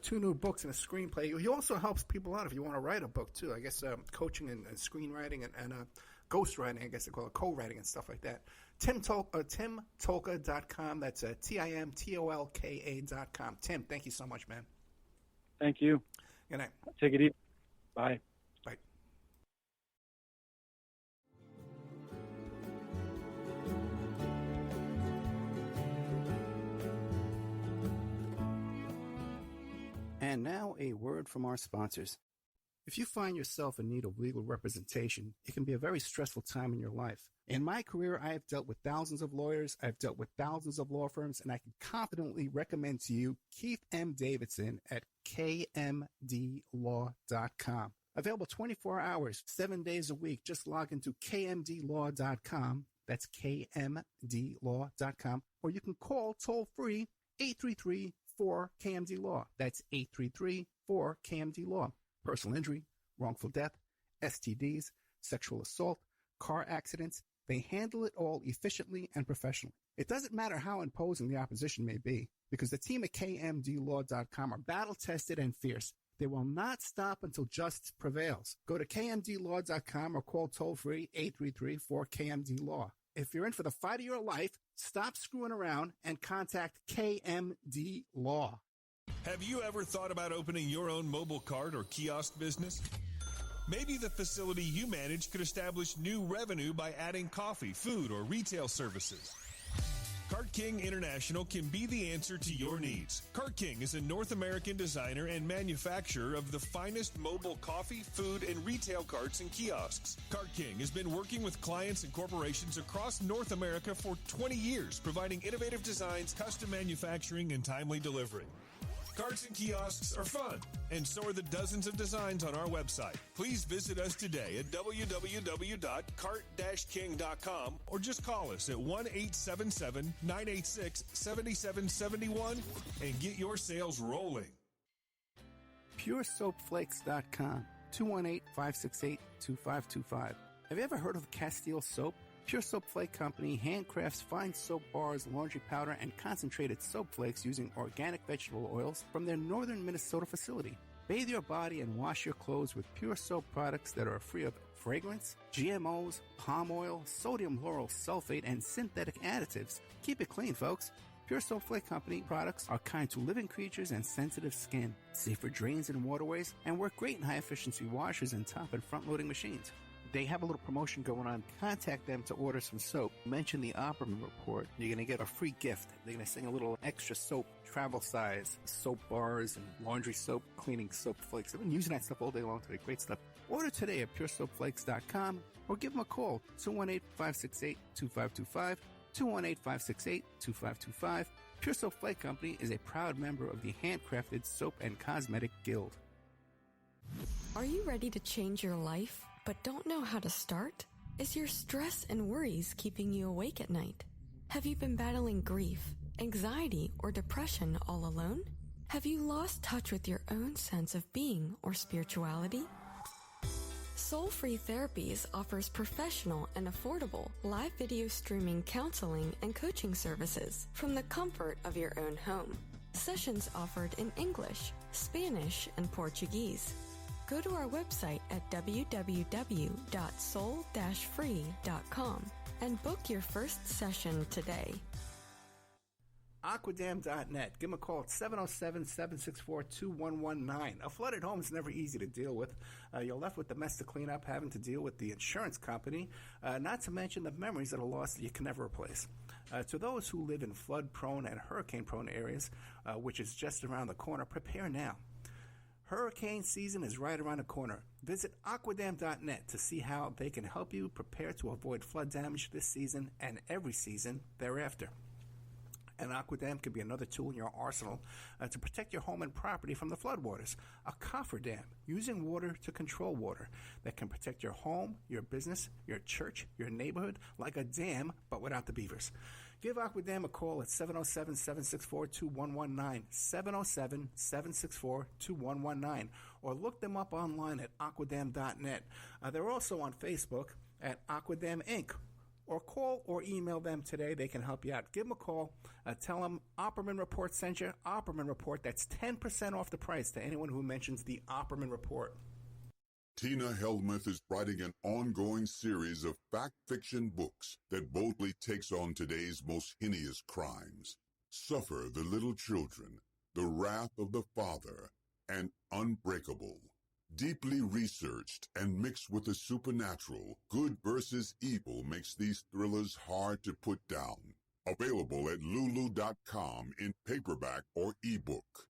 2 new books and a screenplay. He also helps people out if you want to write a book, too. I guess coaching and screenwriting and ghostwriting, I guess they call it, co-writing and stuff like that. timtolka.com. That's TIMTOLKA.com. Tim, thank you so much, man. Thank you. Good night. Take it easy. Bye. Bye. And now a word from our sponsors. If you find yourself in need of legal representation, it can be a very stressful time in your life. In my career, I have dealt with thousands of lawyers, I've dealt with thousands of law firms, and I can confidently recommend to you Keith M. Davidson at kmdlaw.com. Available 24 hours, 7 days a week. Just log into kmdlaw.com. That's kmdlaw.com. Or you can call toll-free 833-4KMD-LAW. That's 833-4KMD-LAW. Personal injury, wrongful death, STDs, sexual assault, car accidents. They handle it all efficiently and professionally. It doesn't matter how imposing the opposition may be, because the team at kmdlaw.com are battle-tested and fierce. They will not stop until justice prevails. Go to kmdlaw.com or call toll-free 833-4KMD-LAW. If you're in for the fight of your life, stop screwing around and contact KMD Law. Have you ever thought about opening your own mobile cart or kiosk business? Maybe the facility you manage could establish new revenue by adding coffee, food, or retail services. Cart King International can be the answer to your needs. Cart King is a North American designer and manufacturer of the finest mobile coffee, food, and retail carts and kiosks. Cart King has been working with clients and corporations across North America for 20 years, providing innovative designs, custom manufacturing, and timely delivery. Carts and kiosks are fun, and so are the dozens of designs on our website. Please visit us today at www.cart-king.com or just call us at 1-877-986-7771 and get your sales rolling. PureSoapFlakes.com, 218-568-2525. Have you ever heard of Castile Soap? Pure Soap Flake Company handcrafts fine soap bars, laundry powder, and concentrated soap flakes using organic vegetable oils from their northern Minnesota facility. Bathe your body and wash your clothes with pure soap products that are free of fragrance, GMOs, palm oil, sodium lauryl sulfate, and synthetic additives. Keep it clean, folks. Pure Soap Flake Company products are kind to living creatures and sensitive skin, safe for drains and waterways, and work great in high-efficiency washers and top and front-loading machines. They have a little promotion going on. Contact them to order some soap. Mention the Opperman Report. You're going to get a free gift. They're going to send a little extra soap, travel size, soap bars and laundry soap, cleaning soap flakes. I've been using that stuff all day long today. Great stuff. Order today at puresoapflakes.com or give them a call, 218-568-2525, 218-568-2525. Pure Soap Flake Company is a proud member of the Handcrafted Soap and Cosmetic Guild. Are you ready to change your life, but don't know how to start? Is your stress and worries keeping you awake at night? Have you been battling grief, anxiety, or depression all alone? Have you lost touch with your own sense of being or spirituality? Soul Free Therapies offers professional and affordable live video streaming counseling and coaching services from the comfort of your own home. Sessions offered in English, Spanish, and Portuguese. Go to our website at www.soul-free.com and book your first session today. Aquadam.net. Give them a call at 707-764-2119. A flooded home is never easy to deal with. You're left with the mess to clean up, having to deal with the insurance company, not to mention the memories that are lost that you can never replace. To those who live in flood-prone and hurricane-prone areas, which is just around the corner, prepare now. Hurricane season is right around the corner. Visit Aquadam.net to see how they can help you prepare to avoid flood damage this season and every season thereafter. And Aquadam can be another tool in your arsenal to protect your home and property from the floodwaters. A cofferdam, using water to control water, that can protect your home, your business, your church, your neighborhood, like a dam, but without the beavers. Give Aquadam a call at 707-764-2119, 707-764-2119, or look them up online at aquadam.net. They're also on Facebook at Aquadam Inc., or call or email them today. They can help you out. Give them a call. Tell them Opperman Report sent you. Opperman Report, that's 10% off the price to anyone who mentions the Opperman Report. Tina Helmuth is writing an ongoing series of fact-fiction books that boldly takes on today's most heinous crimes. Suffer the Little Children, The Wrath of the Father, and Unbreakable. Deeply researched and mixed with the supernatural, good versus evil makes these thrillers hard to put down. Available at lulu.com in paperback or ebook.